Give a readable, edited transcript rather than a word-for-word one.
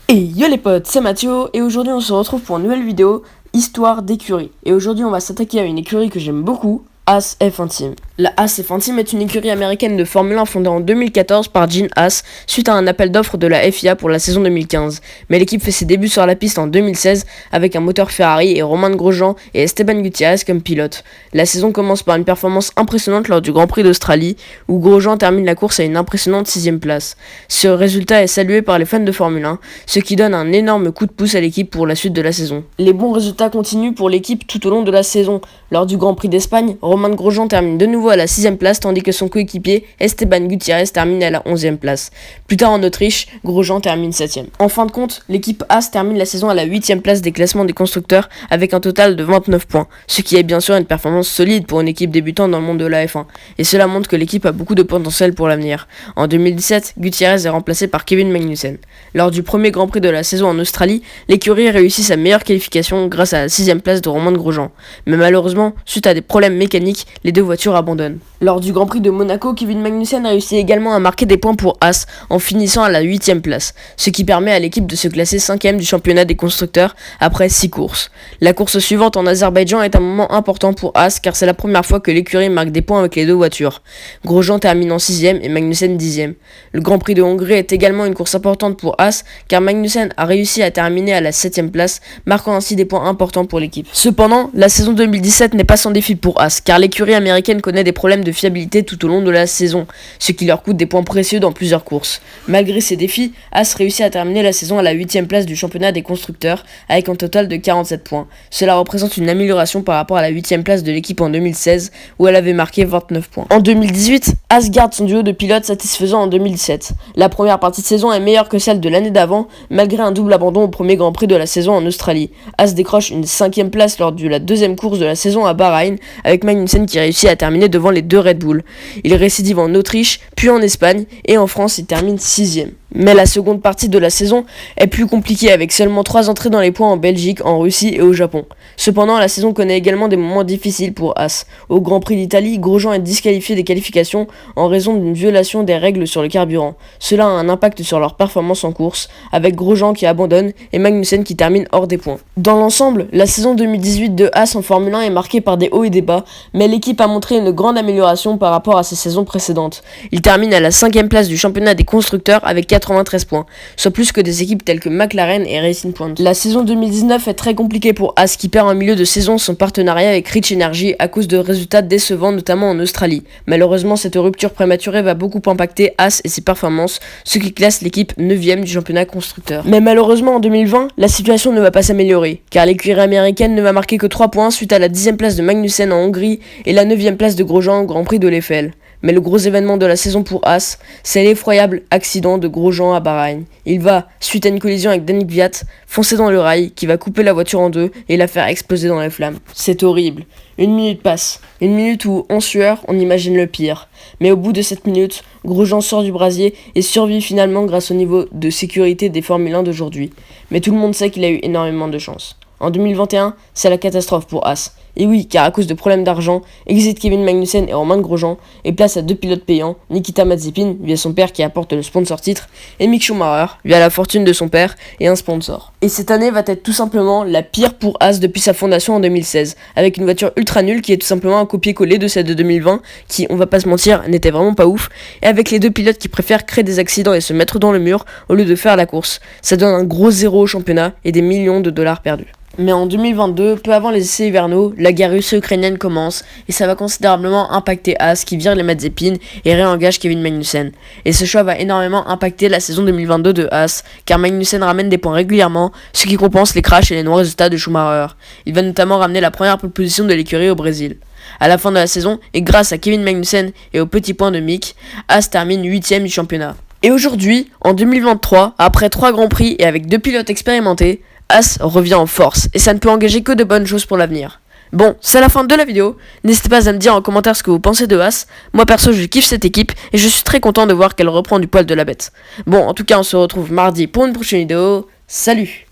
Et yo les potes, c'est Mathieu et aujourd'hui on se retrouve pour une nouvelle vidéo, histoire d'écurie. Et aujourd'hui on va s'attaquer à une écurie que j'aime beaucoup, Haas F1 Team. La Haas F1 Team est une écurie américaine de Formule 1 fondée en 2014 par Gene Haas suite à un appel d'offres de la FIA pour la saison 2015. Mais l'équipe fait ses débuts sur la piste en 2016 avec un moteur Ferrari et Romain Grosjean et Esteban Gutiérrez comme pilote. La saison commence par une performance impressionnante lors du Grand Prix d'Australie où Grosjean termine la course à une impressionnante 6ème place. Ce résultat est salué par les fans de Formule 1, ce qui donne un énorme coup de pouce à l'équipe pour la suite de la saison. Les bons résultats continuent pour l'équipe tout au long de la saison. Lors du Grand Prix d'Espagne, Romain Grosjean termine de nouveau à la 6ème place tandis que son coéquipier Esteban Gutiérrez termine à la 11ème place. Plus tard en Autriche, Grosjean termine 7ème. En fin de compte, l'équipe Haas termine la saison à la 8ème place des classements des constructeurs avec un total de 29 points, ce qui est bien sûr une performance solide pour une équipe débutante dans le monde de la F1, et cela montre que l'équipe a beaucoup de potentiel pour l'avenir. En 2017, Gutiérrez est remplacé par Kevin Magnussen. Lors du premier Grand Prix de la saison en Australie, l'écurie réussit sa meilleure qualification grâce à la 6ème place de Romain Grosjean. Mais malheureusement, suite à des problèmes mécaniques, les deux voitures abandonnent. Lors du Grand Prix de Monaco, Kevin Magnussen réussit également à marquer des points pour Haas en finissant à la 8ème place, ce qui permet à l'équipe de se classer 5ème du championnat des constructeurs après 6 courses. La course suivante en Azerbaïdjan est un moment important pour Haas car c'est la première fois que l'écurie marque des points avec les deux voitures. Grosjean termine en 6ème et Magnussen 10ème. Le Grand Prix de Hongrie est également une course importante pour Haas car Magnussen a réussi à terminer à la 7ème place, marquant ainsi des points importants pour l'équipe. Cependant, la saison 2017 n'est pas sans défi pour Haas car l'écurie américaine connaît des problèmes de fiabilité tout au long de la saison, ce qui leur coûte des points précieux dans plusieurs courses. Malgré ces défis, Haas réussit à terminer la saison à la 8ème place du championnat des constructeurs avec un total de 47 points. Cela représente une amélioration par rapport à la 8ème place de l'équipe en 2016 où elle avait marqué 29 points. En 2018, Haas garde son duo de pilotes satisfaisant en 2017. La première partie de saison est meilleure que celle de l'année d'avant, malgré un double abandon au premier Grand Prix de la saison en Australie. Haas décroche une 5ème place lors de la deuxième course de la saison à Bahreïn, avec Magnussen qui réussit à terminer devant les deux Red Bull. Il récidive en Autriche, puis en Espagne, et en France il termine 6ème. Mais la seconde partie de la saison est plus compliquée avec seulement 3 entrées dans les points en Belgique, en Russie et au Japon. Cependant, la saison connaît également des moments difficiles pour Haas. Au Grand Prix d'Italie, Grosjean est disqualifié des qualifications en raison d'une violation des règles sur le carburant. Cela a un impact sur leur performance en course, avec Grosjean qui abandonne et Magnussen qui termine hors des points. Dans l'ensemble, la saison 2018 de Haas en Formule 1 est marquée par des hauts et des bas, mais l'équipe a montré une grande amélioration par rapport à ses saisons précédentes. Il termine à la 5ème place du championnat des constructeurs avec 93 points, soit plus que des équipes telles que McLaren et Racing Point. La saison 2019 est très compliquée pour Haas qui perd en milieu de saison son partenariat avec Rich Energy à cause de résultats décevants notamment en Australie. Malheureusement, cette rupture prématurée va beaucoup impacter Haas et ses performances, ce qui classe l'équipe 9ème du championnat constructeur. Mais malheureusement en 2020, la situation ne va pas s'améliorer, car l'écurie américaine ne va marquer que 3 points suite à la 10ème place de Magnussen en Hongrie et la 9ème place de Grosjean au Grand Prix de l'Eiffel. Mais le gros événement de la saison pour Haas, c'est l'effroyable accident de Grosjean à Bahreïn. Il va, suite à une collision avec Daniil Kvyat, foncer dans le rail qui va couper la voiture en deux et la faire exploser dans les flammes. C'est horrible. 1 minute passe. 1 minute où, en sueur, on imagine le pire. Mais au bout de 7 minutes, Grosjean sort du brasier et survit finalement grâce au niveau de sécurité des Formule 1 d'aujourd'hui. Mais tout le monde sait qu'il a eu énormément de chance. En 2021, c'est la catastrophe pour Haas. Et oui, car à cause de problèmes d'argent, exit Kevin Magnussen et Romain Grosjean et place à 2 pilotes payants, Nikita Mazepin via son père qui apporte le sponsor titre et Mick Schumacher via la fortune de son père et un sponsor. Et cette année va être tout simplement la pire pour Haas depuis sa fondation en 2016, avec une voiture ultra nulle qui est tout simplement un copier-coller de celle de 2020 qui, on va pas se mentir, n'était vraiment pas ouf, et avec les deux pilotes qui préfèrent créer des accidents et se mettre dans le mur au lieu de faire la course. Ça donne un gros zéro au championnat et des millions de dollars perdus. Mais en 2022, peu avant les essais hivernaux, la guerre russo-ukrainienne commence et ça va considérablement impacter Haas qui vire les Mazepin et réengage Kevin Magnussen. Et ce choix va énormément impacter la saison 2022 de Haas car Magnussen ramène des points régulièrement, ce qui compense les crashs et les non-résultats de Schumacher. Il va notamment ramener la première pole position de l'écurie au Brésil. À la fin de la saison, et grâce à Kevin Magnussen et aux petits points de Mick, Haas termine 8ème du championnat. Et aujourd'hui, en 2023, après 3 grands prix et avec 2 pilotes expérimentés, Haas revient en force, et ça ne peut engager que de bonnes choses pour l'avenir. Bon, c'est la fin de la vidéo, n'hésitez pas à me dire en commentaire ce que vous pensez de Haas. Moi perso je kiffe cette équipe, et je suis très content de voir qu'elle reprend du poil de la bête. Bon, en tout cas on se retrouve mardi pour une prochaine vidéo, salut!